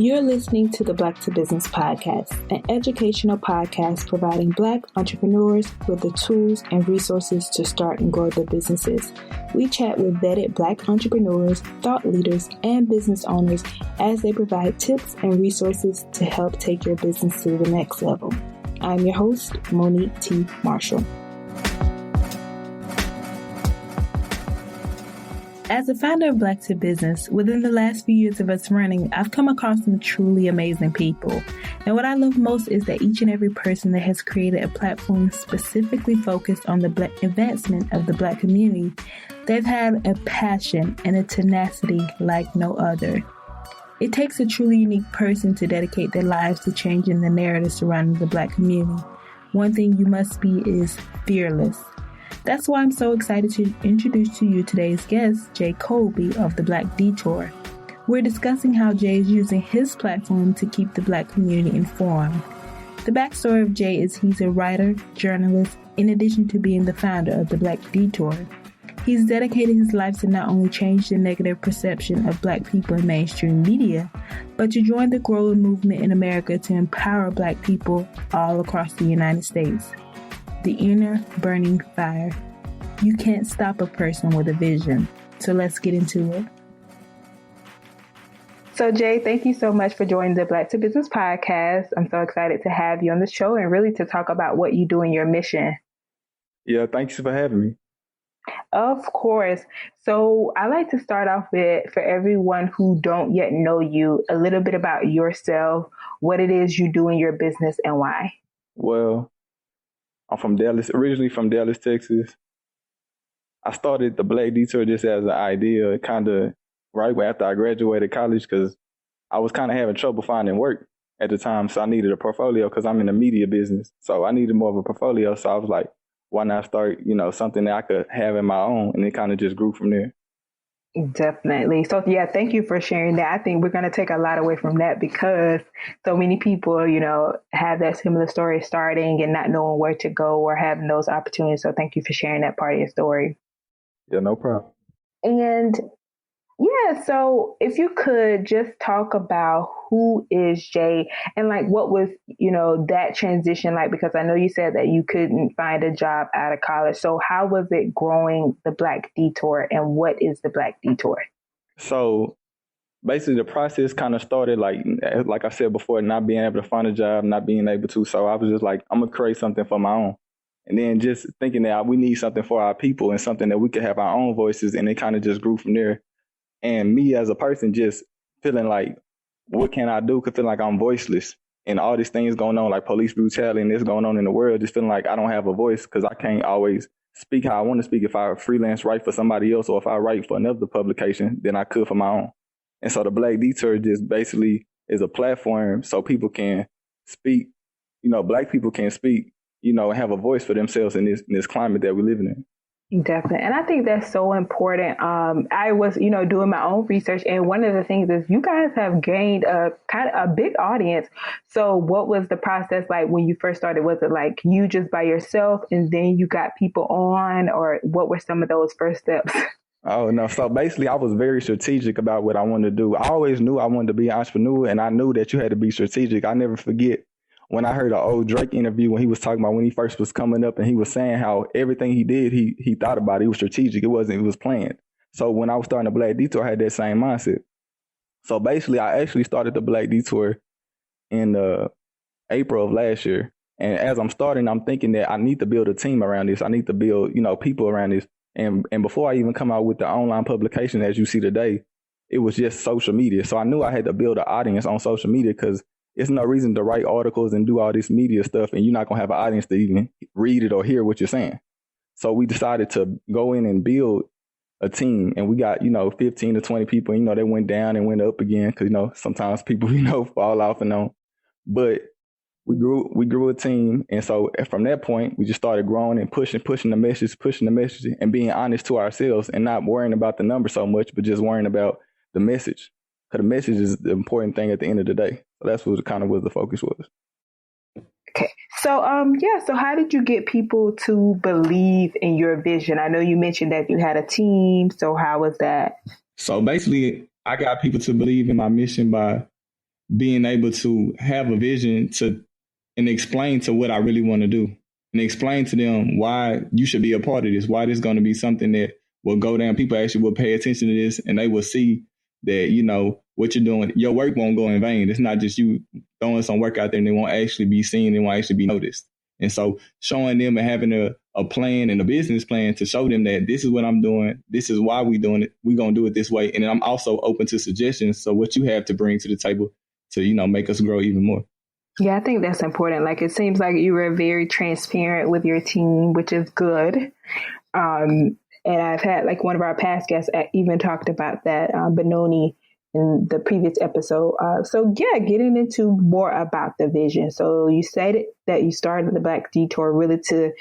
You're listening to the Black to Business podcast, an educational podcast providing Black entrepreneurs with the tools and resources to start and grow their businesses. We chat with vetted Black entrepreneurs, thought leaders, and business owners as they provide tips and resources to help take your business to the next level. I'm your host, Monique T. Marshall. As a founder of Black to Business, within the last few years of us running, I've come across some truly amazing people. And what I love most is that each and every person that has created a platform specifically focused on the Black advancement of the Black community, they've had a passion and a tenacity like no other. It takes a truly unique person to dedicate their lives to changing the narrative surrounding the Black community. One thing you must be is fearless. That's why I'm so excited to introduce to you today's guest, Jay Colby of the Black Detour. We're discussing how Jay is using his platform to keep the Black community informed. The backstory of Jay is he's a writer, journalist, in addition to being the founder of the Black Detour. He's dedicated his life to not only change the negative perception of Black people in mainstream media, but to join the growing movement in America to empower Black people all across the United States. The inner burning fire. You can't stop a person with a vision. So let's get into it. So Jay, thank you so much for joining the Black to Business podcast. I'm so excited to have you on the show and really to talk about what you do in your mission. Yeah, thanks for having me. Of course. So I like to start off with, for everyone who don't yet know you, a little bit about yourself, what it is you do in your business and why. Well, I'm from Dallas, originally from Dallas, Texas. I started the Black Detour just as an idea, kind of right after I graduated college, because I was kind of having trouble finding work at the time. So I needed a portfolio because I'm in the media business. So I needed more of a portfolio. So I was like, why not start, something that I could have in my own? And it kind of just grew from there. Definitely. So yeah, thank you for sharing that. I think we're going to take a lot away from that because so many people, have that similar story starting and not knowing where to go or having those opportunities. So thank you for sharing that part of your story. Yeah, no problem. And yeah, so if you could just talk about who is Jay and like what was, that transition like, because I know you said that you couldn't find a job out of college. So how was it growing the Black Detour and what is the Black Detour? So basically the process kind of started like I said before, not being able to find a job, not being able to. So I was just like, I'm going to create something for my own. And then just thinking that we need something for our people and something that we could have our own voices. And it kind of just grew from there. And me as a person just feeling like, what can I do? Cause feeling like I'm voiceless and all these things going on, like police brutality and this going on in the world, just feeling like I don't have a voice because I can't always speak how I want to speak. If I freelance write for somebody else or if I write for another publication, then I could for my own. And so the Black Detour just basically is a platform so people can speak, Black people can speak, and have a voice for themselves in this climate that we're living in. Definitely. And I think that's so important. I was, doing my own research. And one of the things is you guys have gained a kind of a big audience. So what was the process like when you first started? Was it like you just by yourself and then you got people on, or what were some of those first steps? Oh, no. So basically, I was very strategic about what I wanted to do. I always knew I wanted to be an entrepreneur, and I knew that you had to be strategic. I never forget when I heard an old Drake interview when he was talking about when he first was coming up and he was saying how everything he did, he thought about it. It was strategic. It was planned. So when I was starting the Black Detour, I had that same mindset. So basically, I actually started the Black Detour in April of last year. And as I'm starting, I'm thinking that I need to build a team around this. I need to build, people around this. And before I even come out with the online publication, as you see today, it was just social media. So I knew I had to build an audience on social media because it's no reason to write articles and do all this media stuff and you're not going to have an audience to even read it or hear what you're saying. So we decided to go in and build a team, and we got, 15 to 20 people. They went down and went up again because, sometimes people, fall off and on. But we grew a team. And so from that point, we just started growing and pushing the message and being honest to ourselves and not worrying about the number so much, but just worrying about the message. Because the message is the important thing at the end of the day. So that's what the focus was. Okay. So, so how did you get people to believe in your vision? I know you mentioned that you had a team. So how was that? So basically, I got people to believe in my mission by being able to have a vision and explain to what I really want to do and explain to them why you should be a part of this, why this is going to be something that will go down. People actually will pay attention to this and they will see that, what you're doing, your work won't go in vain. It's not just you throwing some work out there and they won't actually be seen, they won't actually be noticed. And so showing them and having a plan and a business plan to show them that this is what I'm doing, this is why we're doing it, we're going to do it this way. And then I'm also open to suggestions. So what you have to bring to the table to, make us grow even more. Yeah, I think that's important. Like, it seems like you were very transparent with your team, which is good. And I've had, like, one of our past guests even talked about that, Benoni, in the previous episode. Getting into more about the vision. So you said that you started the Black Detour really to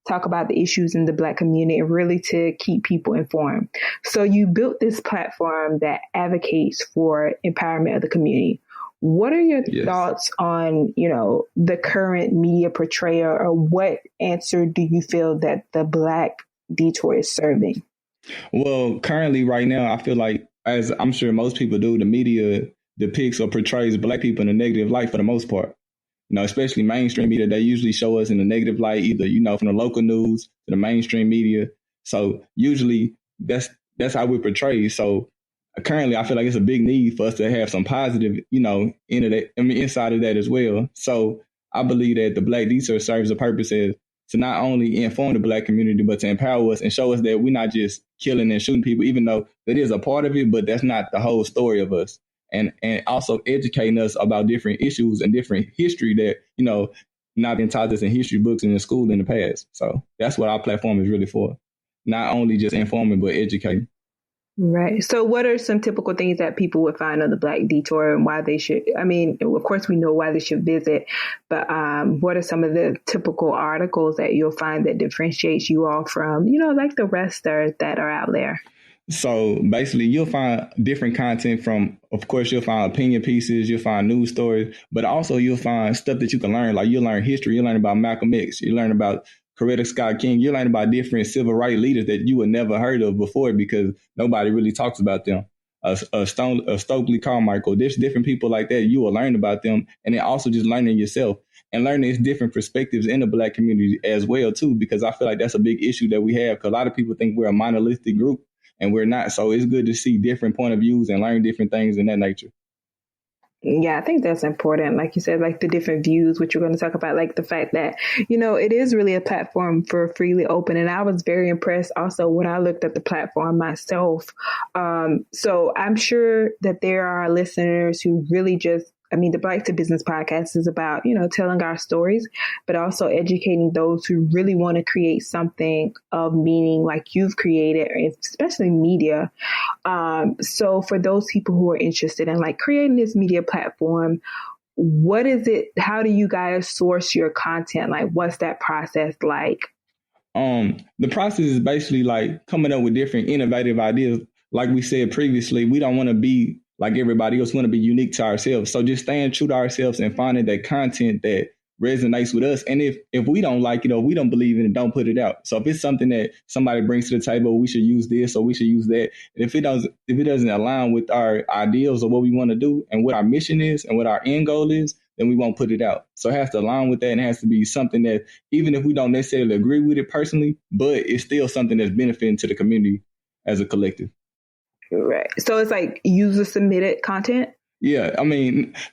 talk about the issues in the Black community and really to keep people informed. So you built this platform that advocates for empowerment of the community. What are your thoughts on, the current media portrayal, or what answer do you feel that the Black Detour is serving? Well, currently right now, I feel like, as I'm sure most people do, the media depicts or portrays Black people in a negative light for the most part. Especially mainstream media, they usually show us in a negative light, either, from the local news to the mainstream media. So usually that's how we're portrayed. So currently, I feel like it's a big need for us to have some positive, inside of that as well. So I believe that the Black Detour serves a purpose as to not only inform the Black community, but to empower us and show us that we're not just killing and shooting people, even though that is a part of it, but that's not the whole story of us. And also educating us about different issues and different history that, not been taught us in history books and in school in the past. So that's what our platform is really for. Not only just informing, but educating. Right. So what are some typical things that people would find on the Black Detour and why they should, of course we know why they should visit, but what are some of the typical articles that you'll find that differentiates you all from, like the rest that are out there? So basically you'll find different content from, of course, you'll find opinion pieces, you'll find news stories, but also you'll find stuff that you can learn. Like you'll learn history, you'll learn about Malcolm X, you learn about Coretta Scott King, you learn about different civil rights leaders that you would never heard of before because nobody really talks about them. Stokely Carmichael, there's different people like that. You will learn about them. And then also just learning yourself and learning its different perspectives in the Black community as well, too, because I feel like that's a big issue that we have because a lot of people think we're a monolithic group and we're not. So it's good to see different point of views and learn different things in that nature. Yeah, I think that's important. Like you said, like the different views, which you're going to talk about, like the fact that, it is really a platform for freely open. And I was very impressed also when I looked at the platform myself. So I'm sure that there are listeners who really just, the Black to Business podcast is about, telling our stories, but also educating those who really want to create something of meaning like you've created, especially media. So for those people who are interested in like creating this media platform, what is it? How do you guys source your content? Like, what's that process like? The process is basically like coming up with different innovative ideas. Like we said previously, we don't want to be like everybody else, want to be unique to ourselves. So just staying true to ourselves and finding that content that resonates with us. And if we don't like it or we don't believe in it, don't put it out. So if it's something that somebody brings to the table, we should use this or we should use that. And if it doesn't align with our ideals or what we want to do and what our mission is and what our end goal is, then we won't put it out. So it has to align with that, and it has to be something that even if we don't necessarily agree with it personally, but it's still something that's benefiting to the community as a collective. Right. So it's like user submitted content? Yeah.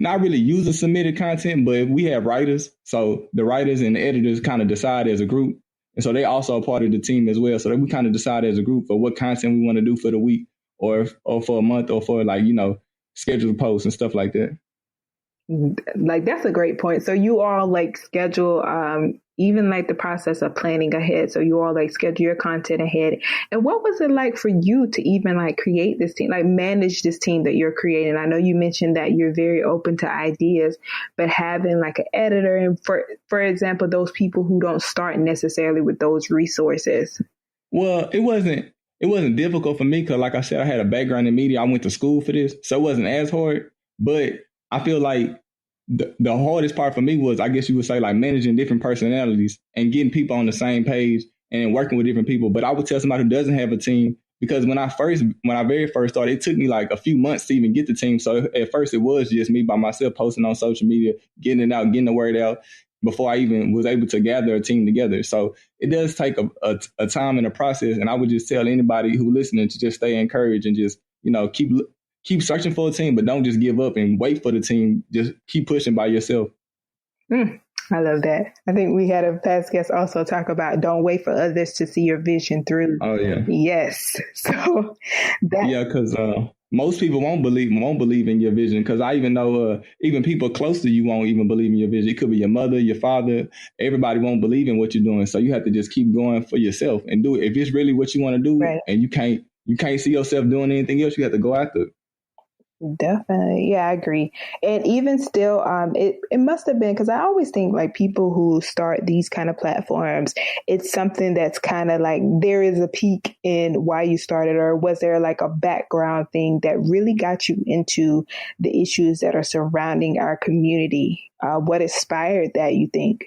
Not really user submitted content, but we have writers. So the writers and the editors kind of decide as a group. And so they also are part of the team as well. So that we kind of decide as a group for what content we want to do for the week or for a month or for scheduled posts and stuff like that. Like, that's a great point. So you all like schedule, even like the process of planning ahead. So you all like schedule your content ahead. And what was it like for you to even like create this team, like manage this team that you're creating? I know you mentioned that you're very open to ideas, but having like an editor and for example, those people who don't start necessarily with those resources. Well, it wasn't difficult for me because like I said, I had a background in media. I went to school for this, so it wasn't as hard, but I feel like the hardest part for me was, I guess you would say, like managing different personalities and getting people on the same page and working with different people. But I would tell somebody who doesn't have a team, Because when I very first started, it took me like a few months to even get the team. So at first it was just me by myself posting on social media, getting it out, getting the word out before I even was able to gather a team together. So it does take a time and a process. And I would just tell anybody who listening to just stay encouraged and just, keep searching for a team, but don't just give up and wait for the team. Just keep pushing by yourself. I love that. I think we had a past guest also talk about don't wait for others to see your vision through. Oh yeah. Yes. So because most people won't believe in your vision. Because I even know even people close to you won't even believe in your vision. It could be your mother, your father. Everybody won't believe in what you're doing. So you have to just keep going for yourself and do it. If it's really what you want to do, right, and you can't see yourself doing anything else, you have to go after it. Definitely. Yeah, I agree. And even still, it must have been, because I always think like people who start these kind of platforms, it's something that's kind of like there is a peak in why you started, or was there like a background thing that really got you into the issues that are surrounding our community? What inspired that, you think?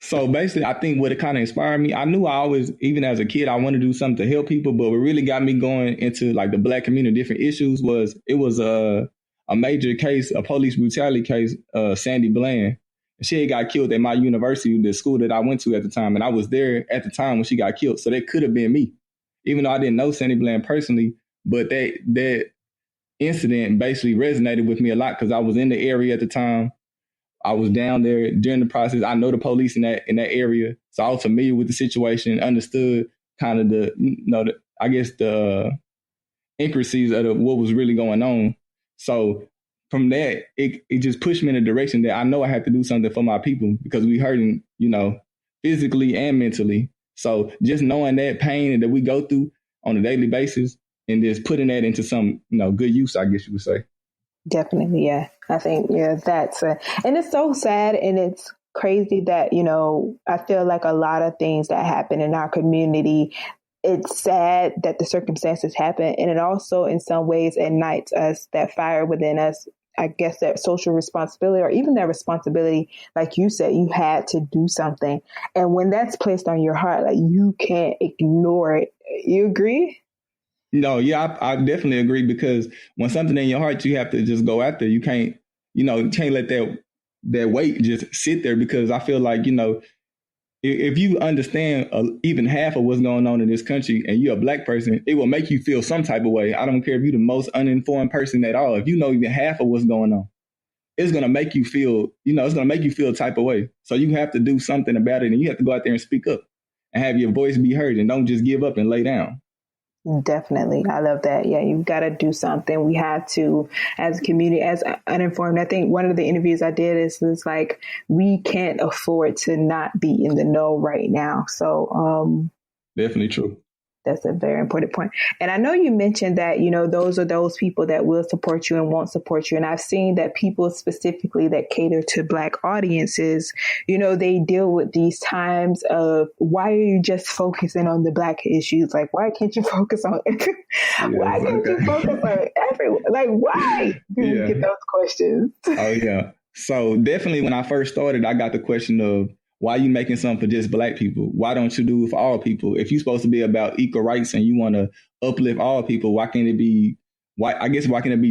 So basically, I think what it kind of inspired me, I knew I always, even as a kid, I wanted to do something to help people. But what really got me going into like the Black community, different issues, was a major case, a police brutality case, Sandy Bland. She had got killed at my university, the school that I went to at the time. And I was there at the time when she got killed. So that could have been me, even though I didn't know Sandy Bland personally. But that incident basically resonated with me a lot because I was in the area at the time. I was down there during the process. I know the police in that area, so I was familiar with the situation, understood kind of the intricacies of what was really going on. So from that, it just pushed me in a direction that I know I had to do something for my people because we hurting, physically and mentally. So just knowing that pain that we go through on a daily basis and just putting that into some, good use, I guess you would say. Definitely. Yeah. I think, and it's so sad and it's crazy that, I feel like a lot of things that happen in our community, it's sad that the circumstances happen. And it also in some ways ignites us, that fire within us, I guess that social responsibility or even that responsibility, like you said, you had to do something. And when that's placed on your heart, like you can't ignore it. You agree? No, yeah, I definitely agree because when something in your heart, you have to just go after. You can't, can't let that weight just sit there because I feel like, if you understand even half of what's going on in this country and you're a Black person, it will make you feel some type of way. I don't care if you're the most uninformed person at all. If you know even half of what's going on, it's going to make you feel, it's going to make you feel a type of way. So you have to do something about it and you have to go out there and speak up and have your voice be heard and don't just give up and lay down. Definitely. I love that. Yeah, you've got to do something. We have to, as a community, as uninformed. I think one of the interviews I did is like, we can't afford to not be in the know right now. So definitely true. That's a very important point. And I know you mentioned that, those are those people that will support you and won't support you. And I've seen that people specifically that cater to Black audiences, they deal with these times of why are you just focusing on the Black issues? Like, why can't you focus on you focus on everyone? Like, why do you get those questions? Oh, yeah. So definitely when I first started, I got the question of, why are you making something for just Black people? Why don't you do it for all people? If you're supposed to be about equal rights and you want to uplift all people, why can't it be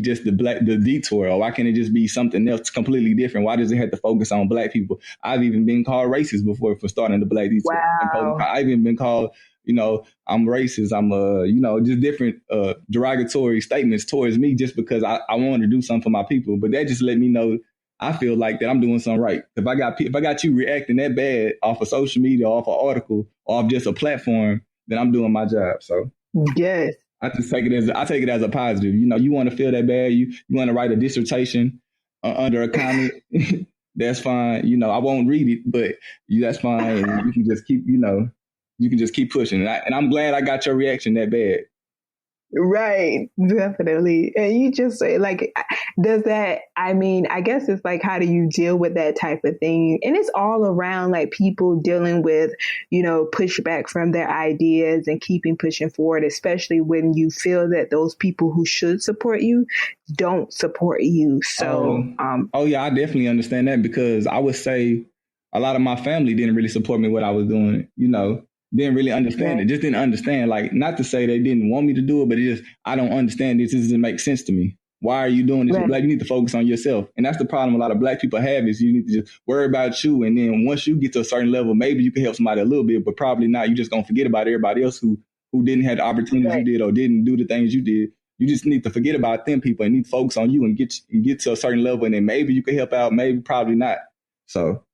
just the detour? Or why can't it just be something else completely different? Why does it have to focus on Black people? I've even been called racist before for starting the Black Detour. Wow. I've even been called, I'm racist. I'm, just different derogatory statements towards me just because I wanted to do something for my people. But that just let me know I feel like that I'm doing something right. If I got you reacting that bad off of social media, off an article, or off just a platform, then I'm doing my job. So yes, I take it as a positive. You want to feel that bad. You want to write a dissertation under a comment. That's fine. I won't read it, but that's fine. And you can just keep pushing. And I'm glad I got your reaction that bad. Right. Definitely. And you just say like, I guess it's like, how do you deal with that type of thing? And it's all around like people dealing with, pushback from their ideas and keeping pushing forward, especially when you feel that those people who should support you don't support you. So, yeah, I definitely understand that because I would say a lot of my family didn't really support me what I was doing, Didn't really understand it. Just didn't understand. Like, not to say they didn't want me to do it, but it just, I don't understand this. This doesn't make sense to me. Why are you doing this? Right. Like, you need to focus on yourself. And that's the problem a lot of Black people have, is you need to just worry about you. And then once you get to a certain level, maybe you can help somebody a little bit, but probably not. You just gonna forget about everybody else who didn't have the opportunities you did, or didn't do the things you did. You just need to forget about them people and need to focus on you and get to a certain level. And then maybe you can help out, maybe probably not. So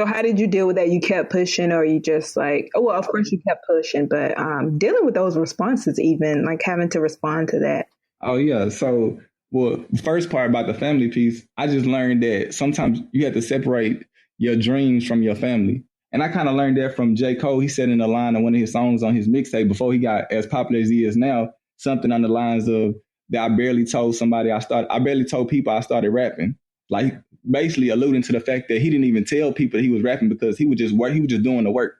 how did you deal with that? You kept pushing, or you just like, oh, well, of course you kept pushing, but dealing with those responses, even like having to respond to that. Oh, yeah. So, well, the first part about the family piece, I just learned that sometimes you have to separate your dreams from your family. And I kind of learned that from J. Cole. He said in the line of one of his songs on his mixtape before he got as popular as he is now, something on the lines of that I barely told people I started rapping. Like, basically alluding to the fact that he didn't even tell people that he was rapping because he was just doing the work.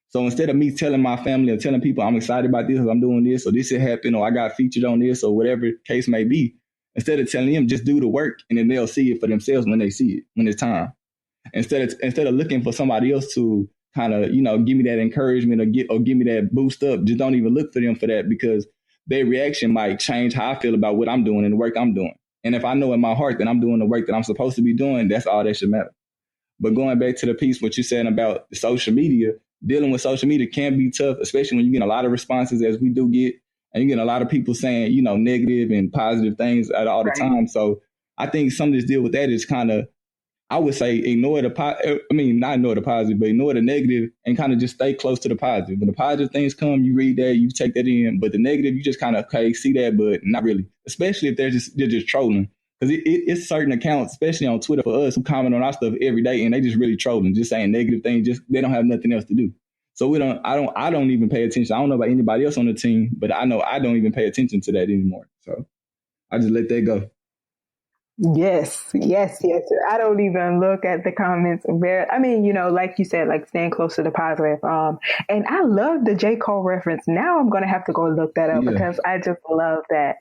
So instead of me telling my family or telling people I'm excited about this, or I'm doing this, or this should happen, or I got featured on this, or whatever case may be, instead of telling them, just do the work, and then they'll see it for themselves when they see it, when it's time. Instead of looking for somebody else to kind of, give me that encouragement or give me that boost up, just don't even look for them for that, because their reaction might change how I feel about what I'm doing and the work I'm doing. And if I know in my heart that I'm doing the work that I'm supposed to be doing, that's all that should matter. But going back to the piece, what you said about the social media, dealing with social media can be tough, especially when you get a lot of responses, as we do get, and you get a lot of people saying, negative and positive things at all the time. So I think some of this deal with that is kind of, I would say, not ignore the positive, but ignore the negative and kind of just stay close to the positive. When the positive things come, you read that, you take that in. But the negative, you just kind of, okay, see that, but not really. Especially if they're just trolling. Because it's certain accounts, especially on Twitter for us, who comment on our stuff every day, and they just really trolling, just saying negative things. Just they don't have nothing else to do. So I don't even pay attention. I don't know about anybody else on the team, but I know I don't even pay attention to that anymore. So I just let that go. Yes. I don't even look at the comments. Like you said, like staying close to the positive. And I love the J. Cole reference. Now I'm going to have to go look that up because I just love that.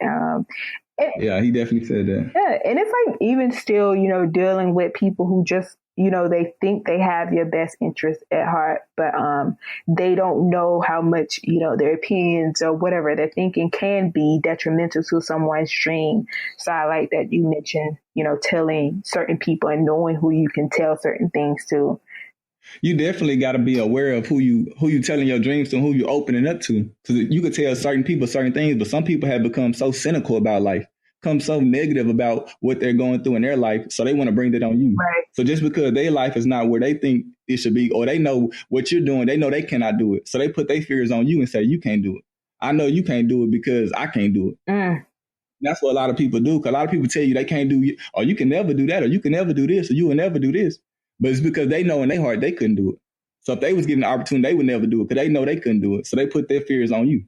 Yeah, he definitely said that. Yeah. And it's like even still, dealing with people who just, they think they have your best interest at heart, but they don't know how much, their opinions or whatever they're thinking can be detrimental to someone's dream. So I like that you mentioned, telling certain people and knowing who you can tell certain things to. You definitely got to be aware of who you telling your dreams to and who you opening up to. Because you could tell certain people certain things, but some people have become so cynical about life, become so negative about what they're going through in their life, so they want to bring that on you. Right. So just because their life is not where they think it should be, or they know what you're doing, they know they cannot do it. So they put their fears on you and say, you can't do it. I know you can't do it because I can't do it. That's what a lot of people do. Because a lot of people tell you they can't do it, or you can never do that, or you can never do this, or you will never do this. But it's because they know in their heart they couldn't do it. So if they was given the opportunity, they would never do it because they know they couldn't do it. So they put their fears on you.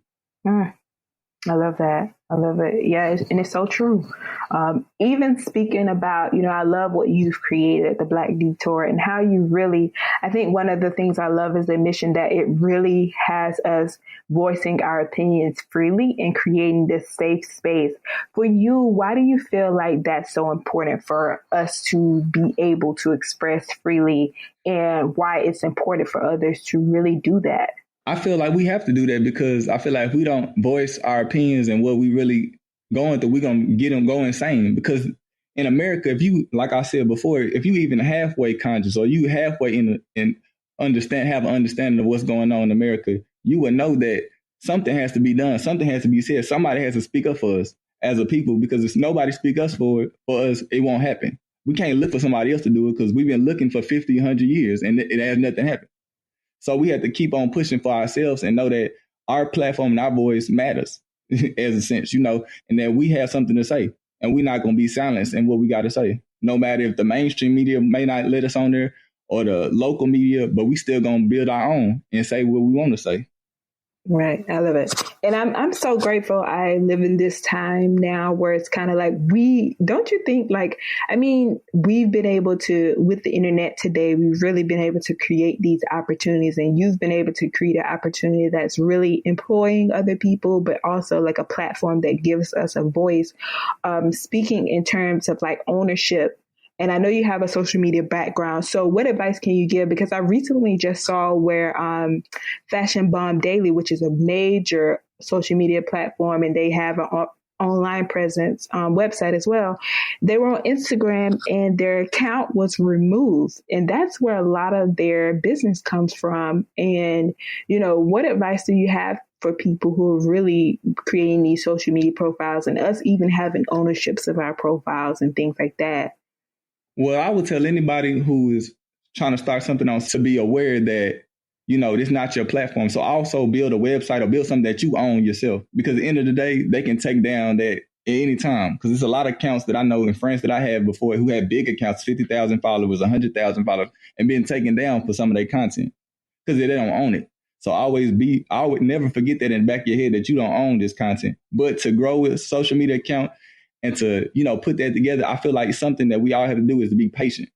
I love that. I love it. Yeah, and it's so true. Even speaking about, I love what you've created, the Black Detour, and how you really, I think one of the things I love is the mission that it really has us voicing our opinions freely and creating this safe space. For you, why do you feel like that's so important for us to be able to express freely, and why it's important for others to really do that? I feel like we have to do that because I feel like if we don't voice our opinions and what we really going through, we're going to get them go insane. Because in America, if you, like I said before, if you even halfway conscious or you halfway have an understanding of what's going on in America, you would know that something has to be done. Something has to be said. Somebody has to speak up for us as a people, because if nobody speak up for us, it won't happen. We can't look for somebody else to do it because we've been looking for 50, 100 years and it has nothing happened. So we have to keep on pushing for ourselves and know that our platform and our voice matters as a sense, and that we have something to say and we're not going to be silenced in what we got to say, no matter if the mainstream media may not let us on there or the local media, but we still going to build our own and say what we want to say. Right. I love it. And I'm so grateful I live in this time now where it's kind of like don't you think we've been able to, with the internet today, we've really been able to create these opportunities, and you've been able to create an opportunity that's really employing other people, but also like a platform that gives us a voice, speaking in terms of like ownership And I know you have a social media background. So what advice can you give? Because I recently just saw where Fashion Bomb Daily, which is a major social media platform, and they have an online presence, website as well. They were on Instagram and their account was removed. And that's where a lot of their business comes from. And, what advice do you have for people who are really creating these social media profiles and us even having ownerships of our profiles and things like that? Well, I would tell anybody who is trying to start something else to be aware that, this is not your platform. So also build a website or build something that you own yourself, because at the end of the day, they can take down that at any time. Because there's a lot of accounts that I know in friends that I had before who had big accounts, 50,000 followers, 100,000 followers, and been taken down for some of their content because they don't own it. So I would never forget that in the back of your head that you don't own this content. But to grow a social media account and to, put that together, I feel like something that we all have to do is to be patient.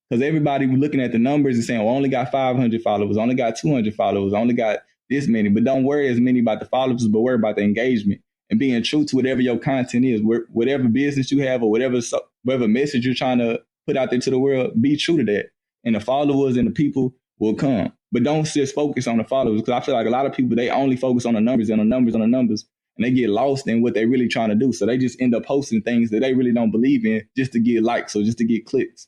Because everybody looking at the numbers and saying, well, I only got 500 followers, I only got 200 followers, I only got this many. But don't worry as many about the followers, but worry about the engagement and being true to whatever your content is, whatever business you have or whatever message you're trying to put out there to the world, be true to that. And the followers and the people will come. But don't just focus on the followers, because I feel like a lot of people, they only focus on the numbers and the numbers and the numbers, and they get lost in what they're really trying to do. So they just end up posting things that they really don't believe in just to get likes or just to get clicks.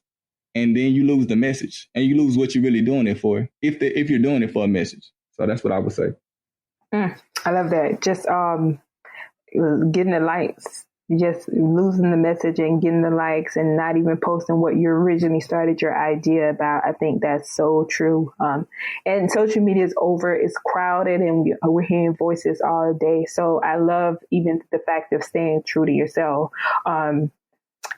And then you lose the message and you lose what you're really doing it for, if you're doing it for a message. So that's what I would say. I love that. Just getting the likes, just losing the message and getting the likes and not even posting what you originally started your idea about. I think that's so true. And social media is it's crowded, and we're hearing voices all day. So I love even the fact of staying true to yourself.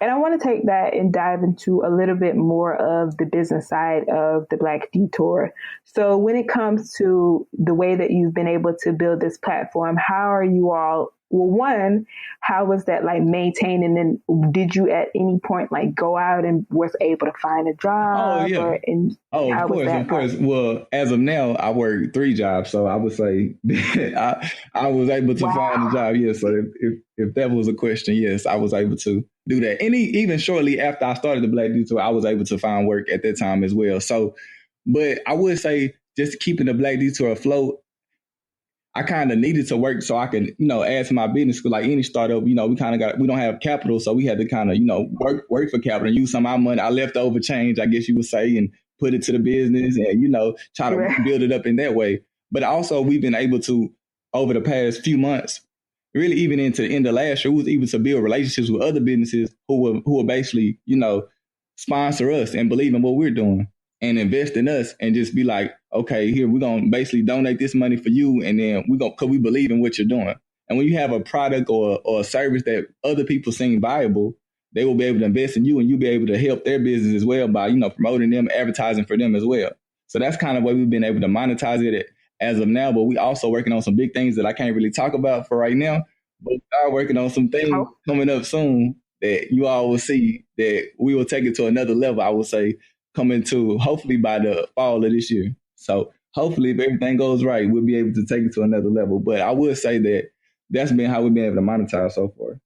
And I want to take that and dive into a little bit more of the business side of the Black Detour. So when it comes to the way that you've been able to build this platform, how are you all, well, one, how was that like maintained? And then did you at any point like go out and was able to find a job? Oh, yeah. Of course. Well, as of now, I work 3 jobs. So I would say I was able to find a job. Yes. So if that was a question, yes, I was able to do that. And even shortly after I started the Black Detour, I was able to find work at that time as well. So, but I would say just keeping the Black Detour afloat, I kind of needed to work so I can, add to my business. Because like any startup, we don't have capital. So we had to kind of, work for capital and use some of our money, our leftover change, I guess you would say, and put it to the business and, try to build it up in that way. But also we've been able to, over the past few months, really even into the end of last year, we was able to build relationships with other businesses who will basically, sponsor us and believe in what we're doing and invest in us and just be like, okay, here, we're going to basically donate this money for you. And then because we believe in what you're doing. And when you have a product or a service that other people seem viable, they will be able to invest in you and you'll be able to help their business as well by, promoting them, advertising for them as well. So that's kind of what we've been able to monetize it as of now. But we also working on some big things that I can't really talk about for right now. But we are working on some things coming up soon that you all will see that we will take it to another level, I would say, coming to hopefully by the fall of this year. So hopefully if everything goes right, we'll be able to take it to another level. But I would say that that's been how we've been able to monetize so far.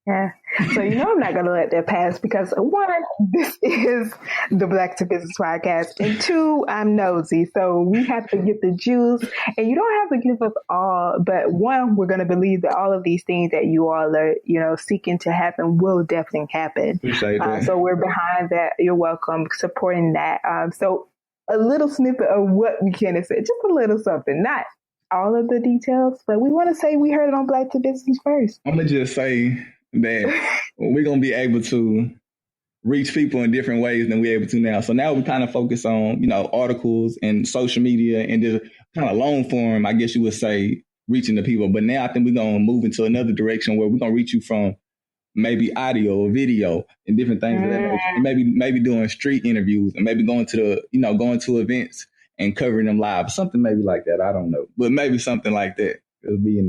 Yeah. So, I'm not going to let that pass because one, this is the Black to Business podcast. And two, I'm nosy. So we have to get the juice and you don't have to give us all. But one, we're going to believe that all of these things that you all are, seeking to happen will definitely happen. Appreciate that. So we're behind that. You're welcome supporting that. So a little snippet of what we can say, just a little something, not all of the details, but we want to say we heard it on Black to Business first. I'm going to just say that we're going to be able to reach people in different ways than we're able to now. So now we kind of focus on, articles and social media and just kind of long form, I guess you would say, reaching the people. But now I think we're going to move into another direction where we're going to reach you from maybe audio or video and different things. And maybe doing street interviews and maybe going to going to events and covering them live. Something maybe like that. I don't know. But maybe something like that. It'll be in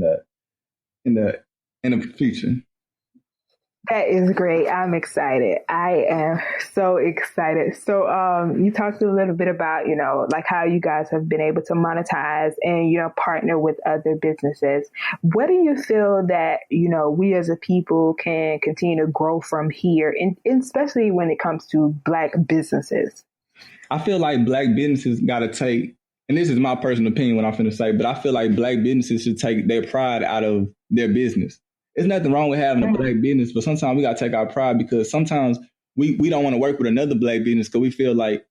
the future. That is great. I'm excited. I am so excited. So, you talked a little bit about, like how you guys have been able to monetize and, partner with other businesses. What do you feel that, we as a people can continue to grow from here, and especially when it comes to Black businesses? I feel like Black businesses got to take, and this is my personal opinion what I'm finna say, but I feel like Black businesses should take their pride out of their business. There's nothing wrong with having a Black business, but sometimes we got to take our pride because sometimes we don't want to work with another Black business because we feel like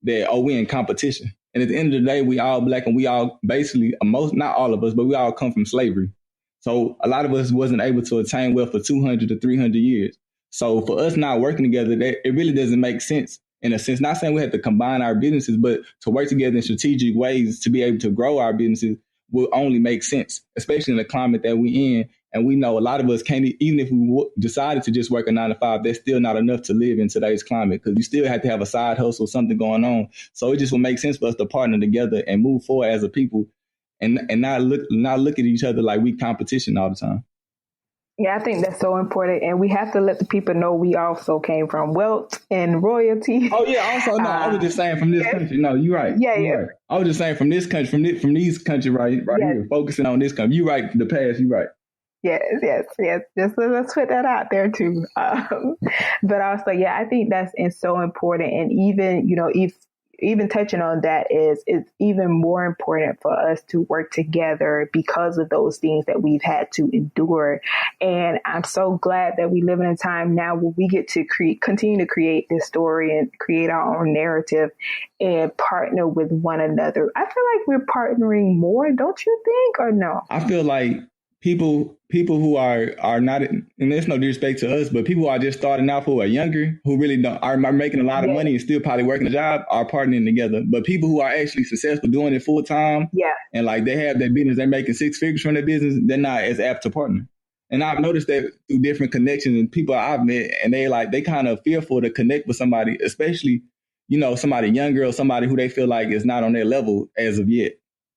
that, we're in competition. And at the end of the day, we all Black and we all basically, not all of us, but we all come from slavery. So a lot of us wasn't able to attain wealth for 200 to 300 years. So for us not working together, it really doesn't make sense in a sense. Not saying we have to combine our businesses, but to work together in strategic ways to be able to grow our businesses will only make sense, especially in the climate that we're in. And we know a lot of us can't, even if we decided to just work a 9 to 5, that's still not enough to live in today's climate because you still have to have a side hustle, something going on. So it just will make sense for us to partner together and move forward as a people and not look at each other like we competition all the time. Yeah, I think that's so important. And we have to let the people know we also came from wealth and royalty. Oh, yeah. Also, no, I was just saying from this country. No, you're right. Yeah, you're yeah. Right. I was just saying from this country, from these countries right here, focusing on this country. You're right. The past, you're right. Yes. Just let's put that out there too. But also, yeah, I think that's so important. And even, even touching on that it's even more important for us to work together because of those things that we've had to endure. And I'm so glad that we live in a time now where we get to continue to create this story and create our own narrative and partner with one another. I feel like we're partnering more, don't you think, or no? I feel like people who are not, and there's no disrespect to us, but people who are just starting out, who are younger, who really are making a lot of money and still probably working a job, are partnering together. But people who are actually successful doing it full time, and like they have their business, they're making 6 figures from their business, they're not as apt to partner. And I've noticed that through different connections and people I've met, and they kind of fearful to connect with somebody, especially, somebody younger or somebody who they feel like is not on their level as of yet.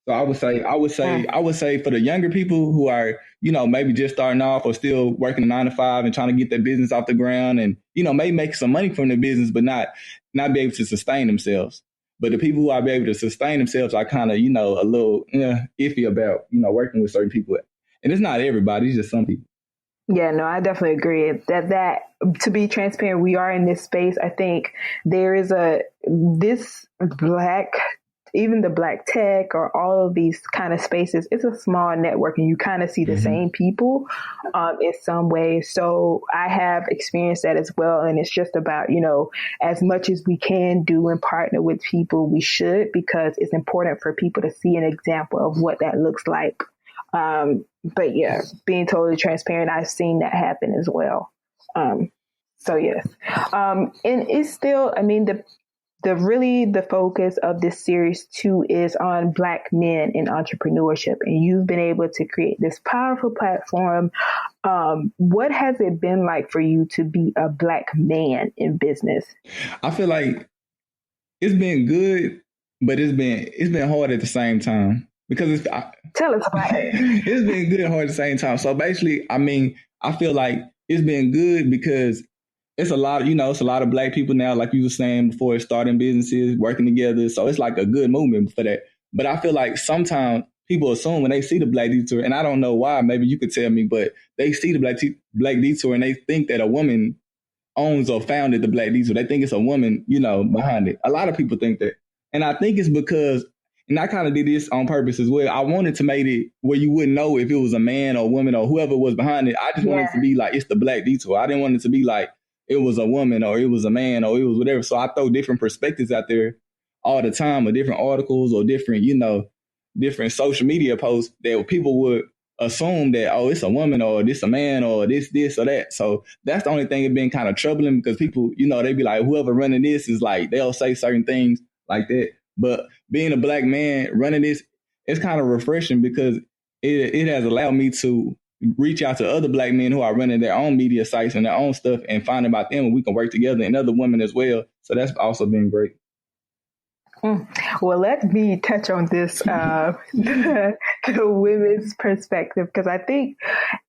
So I would say for the younger people who are, maybe just starting off or still working a 9 to 5 and trying to get their business off the ground and, maybe make some money from their business, but not be able to sustain themselves. But the people who are able to sustain themselves are kind of, a little iffy about, working with certain people. And it's not everybody, it's just some people. Yeah, no, I definitely agree that to be transparent, we are in this space. I think there is even the Black tech or all of these kind of spaces, it's a small network and you kind of see the same people in some way. So I have experienced that as well. And it's just about, as much as we can do and partner with people, we should, because it's important for people to see an example of what that looks like. But yeah, being totally transparent, I've seen that happen as well. So yes. And it's still, the focus of this series too is on Black men in entrepreneurship, and you've been able to create this powerful platform. What has it been like for you to be a Black man in business? I feel like it's been good, but it's been hard at the same time because tell us about it. It's been good and hard at the same time. So basically, I feel like it's been good because it's a lot of Black people now, like you were saying before, starting businesses, working together. So it's like a good movement for that. But I feel like sometimes people assume when they see the Black Detour, and I don't know why, maybe you could tell me, but they see the Black Detour and they think that a woman owns or founded the Black Detour. They think it's a woman, behind it. A lot of people think that. And I think it's because, and I kind of did this on purpose as well, I wanted to make it where you wouldn't know if it was a man or a woman or whoever was behind it. I just wanted it to be like, it's the Black Detour. I didn't want it to be like, it was a woman or it was a man or it was whatever. So I throw different perspectives out there all the time, or different articles or different, different social media posts that people would assume that, oh, it's a woman or this a man or this or that. So that's the only thing that's been kind of troubling because people, they be like, whoever running this is like, they'll say certain things like that. But being a Black man running this, it's kind of refreshing because it has allowed me to reach out to other Black men who are running their own media sites and their own stuff and find about them, and we can work together, and other women as well. So that's also been great. Well, let me touch on this, the women's perspective, because I think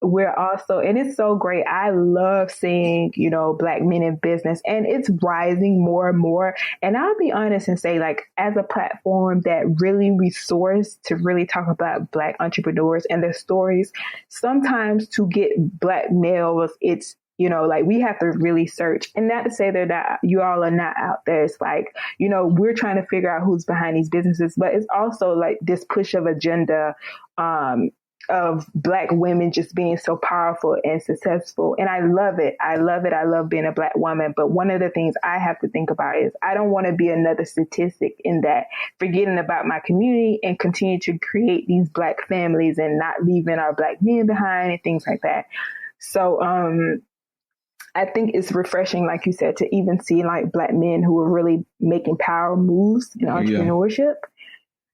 we're also, and it's so great. I love seeing, Black men in business, and it's rising more and more. And I'll be honest and say, like, as a platform that really resource to really talk about Black entrepreneurs and their stories, sometimes to get Black males, it's, like we have to really search, and not to say that you all are not out there. It's like, we're trying to figure out who's behind these businesses, but it's also like this push of agenda, of Black women just being so powerful and successful. And I love it. I love it. I love being a Black woman. But one of the things I have to think about is I don't want to be another statistic in that, forgetting about my community and continue to create these Black families and not leaving our Black men behind and things like that. So, I think it's refreshing, like you said, to even see like Black men who are really making power moves in entrepreneurship.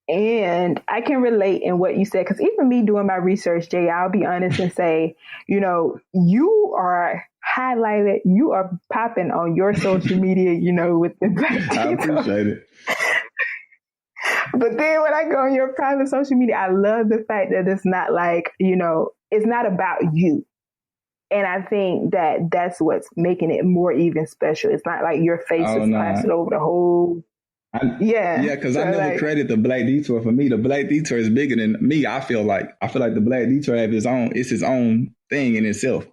And I can relate in what you said, because even me doing my research, Jay, I'll be honest and say, you are highlighted, you are popping on your social media, with the Black Detour. I appreciate it. But then when I go on your private social media, I love the fact that it's not like, it's not about you. And I think that that's what's making it more even special. It's not like your face is plastered over the whole. Because I never created the Black Detour. For me, the Black Detour is bigger than me. I feel like the Black Detour have it's his own thing in itself.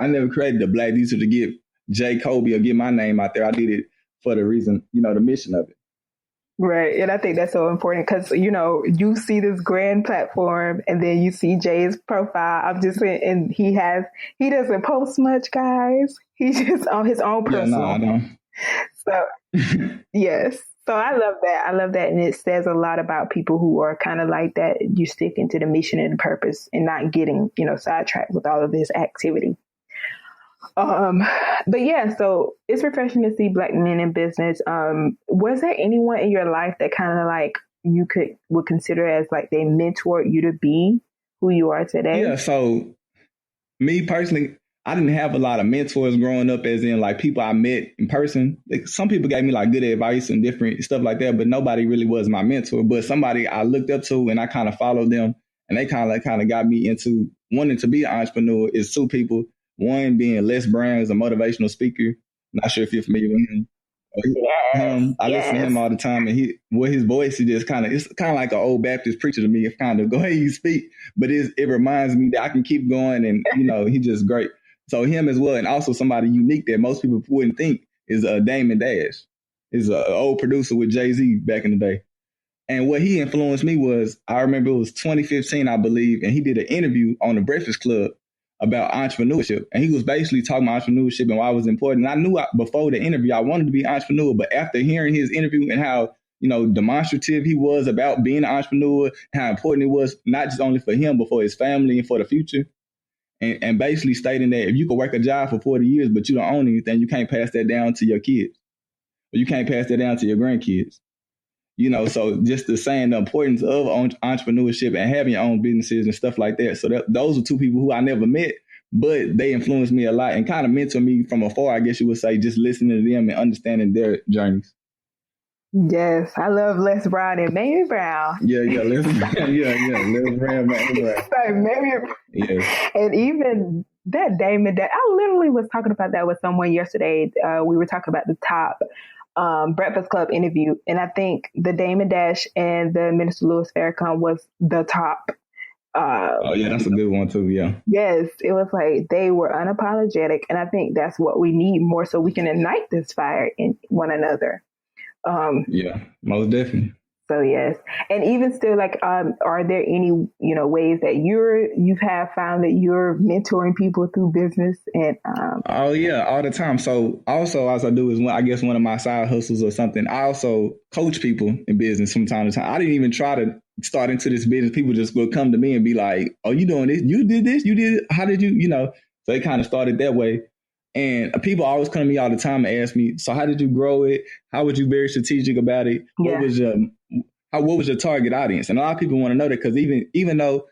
I never created the Black Detour to get J. Colby or get my name out there. I did it for the reason, the mission of it. Right. And I think that's so important because, you see this grand platform and then you see Jay's profile. I'm just saying, and he doesn't post much, guys. He's just on his own personal. I know. So, yes. So I love that. I love that. And it says a lot about people who are kind of like that. You stick into the mission and the purpose and not getting, sidetracked with all of this activity. But yeah, so it's refreshing to see Black men in business. Was there anyone in your life that kind of like you would consider as like they mentored you to be who you are today? Yeah. So me personally, I didn't have a lot of mentors growing up, as in like people I met in person. Like, some people gave me like good advice and different stuff like that, but nobody really was my mentor. But somebody I looked up to and I kind of followed them, and they kind of got me into wanting to be an entrepreneur. Is two people. One being Les Brown, is a motivational speaker. Not sure if you're familiar with him. I listen to him all the time, and his voice is just it's kind of like an old Baptist preacher to me. It's kind of go ahead, you speak, but it reminds me that I can keep going, and he's just great. So him as well, and also somebody unique that most people wouldn't think is Damon Dash. Is an old producer with Jay-Z back in the day. And what he influenced me was, I remember it was 2015, I believe, and he did an interview on the Breakfast Club about entrepreneurship. And he was basically talking about entrepreneurship and why it was important. And I knew before the interview, I wanted to be an entrepreneur, but after hearing his interview and how, demonstrative he was about being an entrepreneur, how important it was, not just only for him, but for his family and for the future. And basically stating that if you could work a job for 40 years, but you don't own anything, you can't pass that down to your kids. Or you can't pass that down to your grandkids. So just saying the importance of entrepreneurship and having your own businesses and stuff like that. So those are two people who I never met, but they influenced me a lot and kind of mentored me from afar, I guess you would say, just listening to them and understanding their journeys. Yes, I love Les Brown and Mamie Brown. Yeah, Les Brown. Les Brown, Mamie Brown. Yes. And even that Damon, I literally was talking about that with someone yesterday. We were talking about the top Breakfast Club interview, and I think the Damon Dash and the Minister Louis Farrakhan was the top. That's a good one too. Yeah. Yes, it was like they were unapologetic, and I think that's what we need more, so we can ignite this fire in one another. Most definitely. So yes, and even still, like, are there any ways that you have found that you're mentoring people through business and? All the time. So also, as I do is one of my side hustles or something. I also coach people in business from time to time. I didn't even try to start into this business. People just will come to me and be like, "Oh, you doing this? You did this? You did it? How did you?" So it kind of started that way. And people always come to me all the time and ask me, so how did you grow it? How was you very strategic about it? Yeah. What was your target audience? And a lot of people want to know that, because even though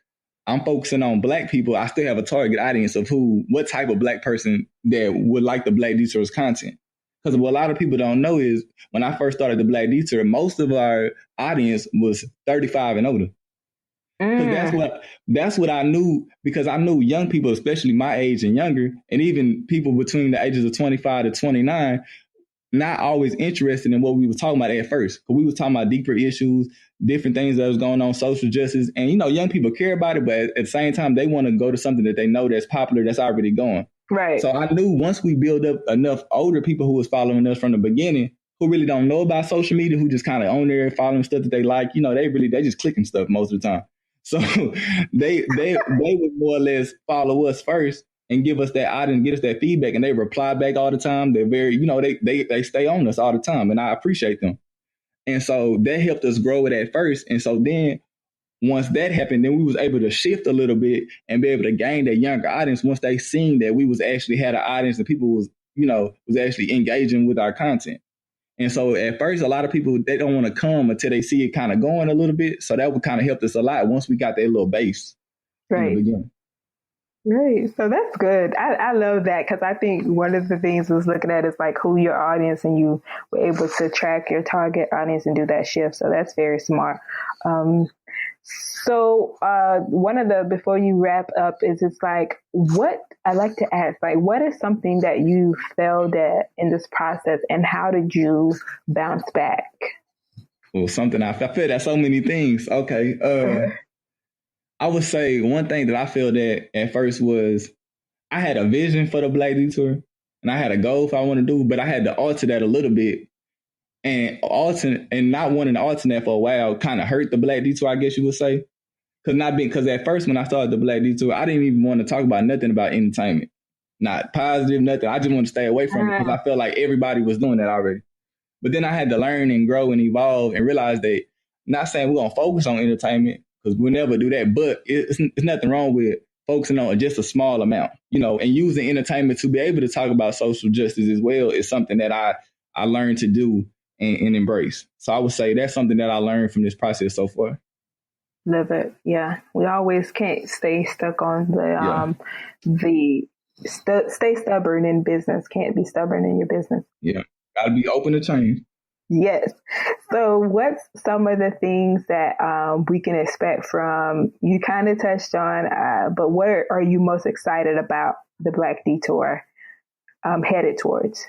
I'm focusing on Black people, I still have a target audience of what type of Black person that would like the Black Detour's content. Because what a lot of people don't know is when I first started the Black Detour, most of our audience was 35 and older. Because that's what I knew, because I knew young people, especially my age and younger, and even people between the ages of 25 to 29, not always interested in what we were talking about at first. Because we were talking about deeper issues, different things that was going on, social justice. And, young people care about it, but at the same time, they want to go to something that they know that's popular, that's already going. Right. So I knew once we build up enough older people who was following us from the beginning, who really don't know about social media, who just kind of on there following stuff that they like, they just clicking stuff most of the time. So they would more or less follow us first and give us that audience, get us that feedback, and they reply back all the time. They're very, they stay on us all the time, and I appreciate them. And so that helped us grow it at first. And so then once that happened, then we was able to shift a little bit and be able to gain that younger audience once they seen that we was actually had an audience and people was, was actually engaging with our content. And so at first, a lot of people, they don't want to come until they see it kind of going a little bit. So that would kind of help us a lot once we got that little base in the beginning. Right. So that's good. I love that, because I think one of the things I was looking at is like who your audience, and you were able to track your target audience and do that shift. So that's very smart. So before you wrap up, is it's like, what I like to ask, like, what is something that you failed at in this process, and how did you bounce back? Well, something I failed at so many things. Okay. I would say one thing that I failed at first was I had a vision for the Black Detour, and I had a goal for I want to do, but I had to alter that a little bit. And not wanting to alter that for a while kind of hurt the Black Detour, I guess you would say. Because at first when I started the Black Detour, I didn't even want to talk about nothing about entertainment. Not positive, nothing. I just want to stay away from it because I felt like everybody was doing that already. But then I had to learn and grow and evolve and realize that, not saying we're going to focus on entertainment, because we'll never do that, but it's nothing wrong with focusing on just a small amount, and using entertainment to be able to talk about social justice as well is something that I learned to do and embrace. So I would say that's something that I learned from this process so far. Love it. Yeah. We always can't stay stuck on stay stubborn in business. Can't be stubborn in your business. Yeah. Got to be open to change. Yes. So what's some of the things that we can expect from, you kind of touched on, but what are you most excited about the Black Detour headed towards?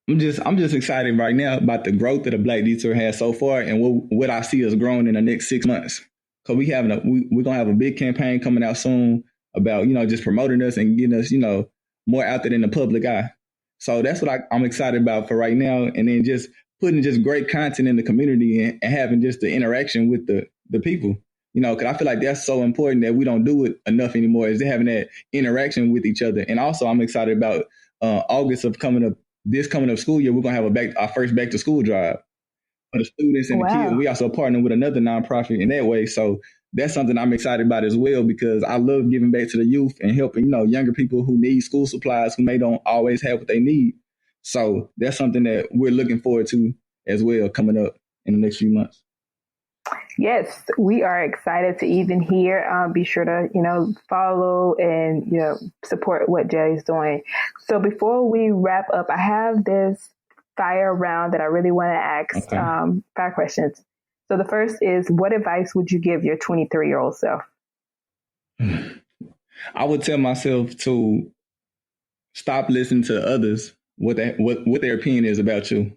I'm just excited right now about the growth that the Black Detour has so far, and what I see us growing in the next 6 months. Because we're going to have a big campaign coming out soon about, just promoting us and getting us, more out there in the public eye. So that's what I'm excited about for right now. And then just putting just great content in the community and having just the interaction with the people, because I feel like that's so important that we don't do it enough anymore, is having that interaction with each other. And also I'm excited about August of coming up school year. We're going to have our first back to school drive for the students and the kids. We also partner with another nonprofit in that way. So that's something I'm excited about as well, because I love giving back to the youth and helping, younger people who need school supplies, who may don't always have what they need. So that's something that we're looking forward to as well coming up in the next few months. Yes, we are excited to even hear. Be sure to, follow and, support what Jay's doing. So before we wrap up, I have this fire round that I really want to ask. Okay. 5 questions. So the first is, what advice would you give your 23-year-old self? I would tell myself to stop listening to others, what their opinion is about you,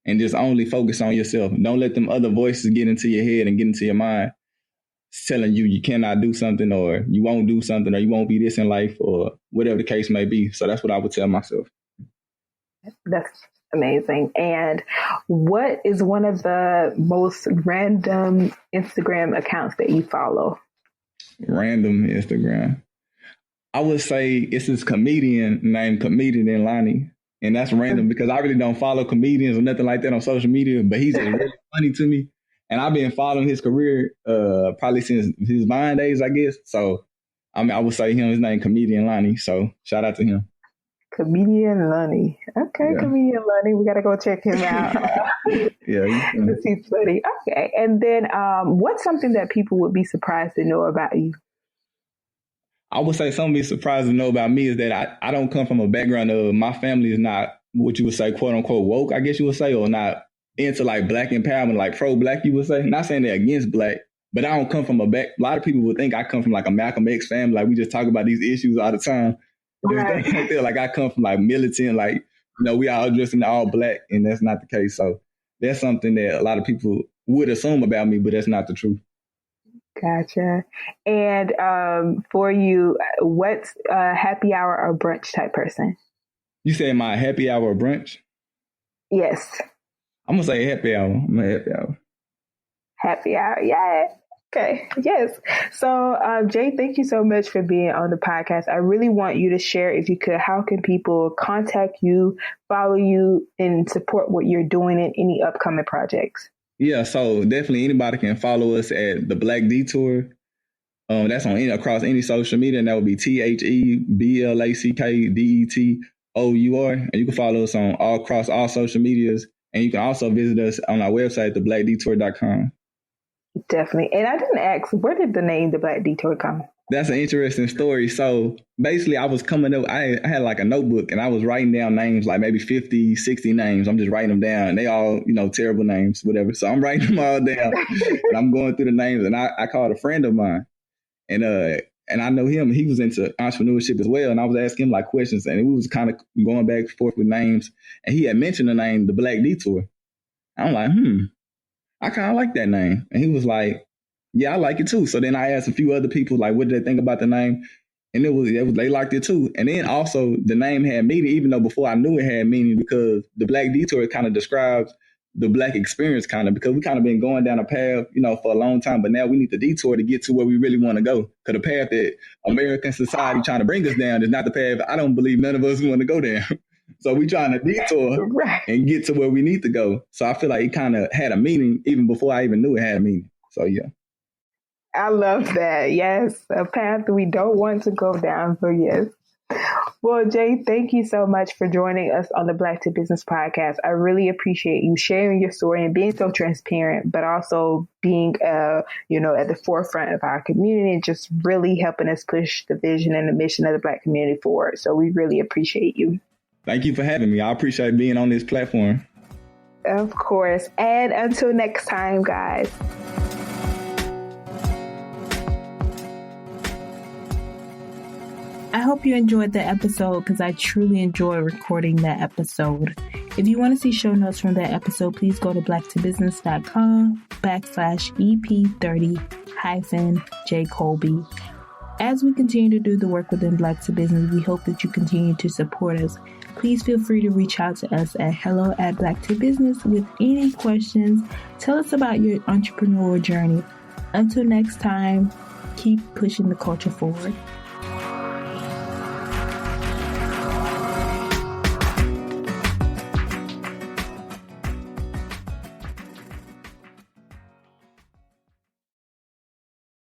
and just only focus on yourself. Don't let them other voices get into your head and get into your mind, telling you cannot do something, or you won't do something, or you won't be this in life, or whatever the case may be. So that's what I would tell myself. That's amazing. And what is one of the most random Instagram accounts that you follow? Random Instagram. I would say it's this comedian named Comedian Lonnie. And that's random because I really don't follow comedians or nothing like that on social media, but he's really funny to me. And I've been following his career probably since his Vine days, I guess. So I would say his name Comedian Lonnie. So shout out to him. Comedian Lonnie. Okay, yeah. Comedian Lonnie. We got to go check him out. Yeah. He's funny. Okay. And then what's something that people would be surprised to know about you? I would say something be surprised to know about me is that I don't come from a background of, my family is not what you would say, quote unquote, woke, I guess you would say, or not into like Black empowerment, like pro-Black, you would say. Not saying they're against Black, but I don't come from a lot of people would think I come from like a Malcolm X family. Like we just talk about these issues all the time. Right. Like, like I come from like militant, like, we all dressed in all Black, and that's not the case. So that's something that a lot of people would assume about me, but that's not the truth. Gotcha. And for you, what's a happy hour or brunch type person? You say my happy hour or brunch? Yes. I'm going to say happy hour. I'm a happy hour. Happy hour. Yeah. Okay. Yes. So, Jay, thank you so much for being on the podcast. I really want you to share, if you could, how can people contact you, follow you, and support what you're doing in any upcoming projects? Yeah, so definitely anybody can follow us at the Black Detour. That's on across any social media, and that would be TheBlackDetour. And you can follow us on across all social medias, and you can also visit us on our website, theblackdetour.com. Definitely. And I didn't ask, where did the name The Black Detour come? That's an interesting story. So basically, I was coming up, I had like a notebook, and I was writing down names, like maybe 50, 60 names. I'm just writing them down. And they all, terrible names, whatever. So I'm writing them all down, and I'm going through the names. And I called a friend of mine, and I know him. He was into entrepreneurship as well. And I was asking him like questions, and we was kind of going back and forth with names. And he had mentioned the name, The Black Detour. I'm like, I kind of like that name. And he was like, yeah, I like it too. So then I asked a few other people, like, what did they think about the name? And they liked it too. And then also the name had meaning, even though before I knew it had meaning, because the Black Detour kind of describes the Black experience because we kind of been going down a path, for a long time. But now we need the detour to get to where we really want to go. Because the path that American society trying to bring us down is not the path I don't believe none of us want to go down. So we trying to detour and get to where we need to go. So I feel like it kind of had a meaning even before I even knew it had a meaning. So yeah. I love that. Yes, a path we don't want to go down. So yes. Well, Jay, thank you so much for joining us on the Black to Business podcast. I really appreciate you sharing your story and being so transparent, but also being, at the forefront of our community and just really helping us push the vision and the mission of the Black community forward. So we really appreciate you. Thank you for having me. I appreciate being on this platform. Of course. And until next time, guys. I hope you enjoyed the episode because I truly enjoy recording that episode. If you want to see show notes from that episode, please go to blacktobusiness.com/EP30-J Colby. As we continue to do the work within Black to Business, we hope that you continue to support us. Please feel free to reach out to us at hello@blacktobusiness with any questions. Tell us about your entrepreneurial journey. Until next time, keep pushing the culture forward.